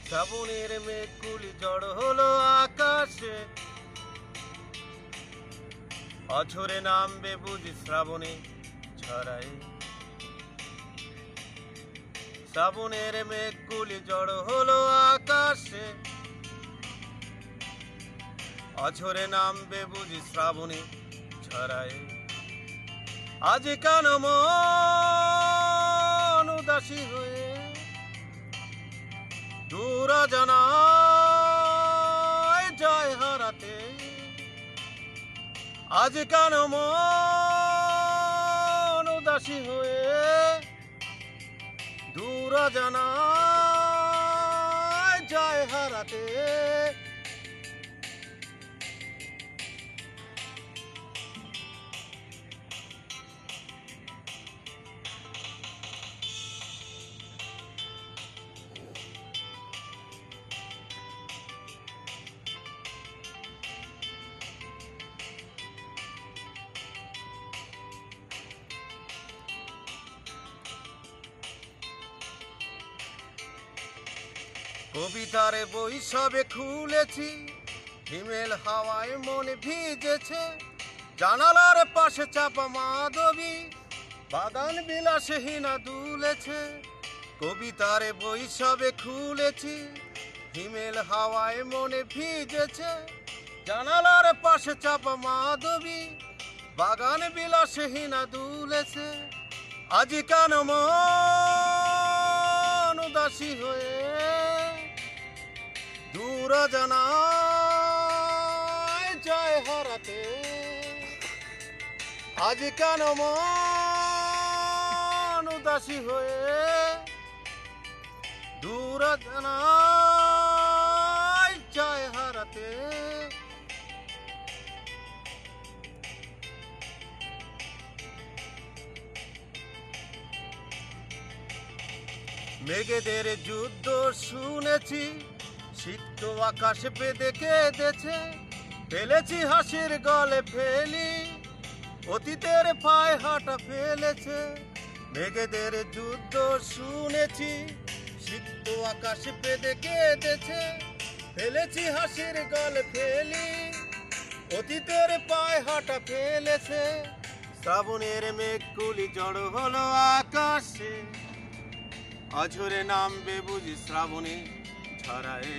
শ্রাবণের মেঘগুলি জড়ো হলো আকাশে, অঝরে নামবে বুঝি শ্রাবণে ছড়ায়। শ্রাবণের মেঘগুলি জড়ো হলো আকাশে, অঝরে নামবে বুঝি শ্রাবণে ছড়ায়। আজ কেন মন উদাসী হয়ে দূর জানায় যায় হারাতে। আজ কেন মন উদাসী হয়ে দূর জানায় যায় হারাতে। কবিতার বই সবে খুলেছি, হিমেল হাওয়ায় মনে ভিজেছে। জানালার পাশে চাপা মাধবী বাগান বিলাসহীনা দুলেছে। কবিতার বই সবে খুলেছি, হিমেল হাওয়ায় মনে ভিজেছে। জানালার পাশে চাপা মাধবী বাগান বিলাসহীনা দুলেছে। আজ কেন মন উদাসী হয়ে দূর জানায় যায় হারাতে। আজ কেন মন উদাসী হয়ে দূর জানায় যায় হারাতে। মেঘেদের যুদ্ধ শুনেছি, সিক্ত আকাশ বেঁধে কেঁদেছে। ফেলেছি হাসির গলে ফেলি, অতীতের পায়ে হাঁটা ফেলেছে। মেঘেদের যুদ্ধ শুনেছি, সিক্ত আকাশ বেঁধে কেঁদেছে। ফেলেছি হাসির গলে ফেলি, অতীতের পায়ে হাঁটা ফেলেছে। শ্রাবণের মেঘগুলি জড়ো হলো আকাশে, অঝরে নামবে বুঝি শ্রাবণে ছড়ায়।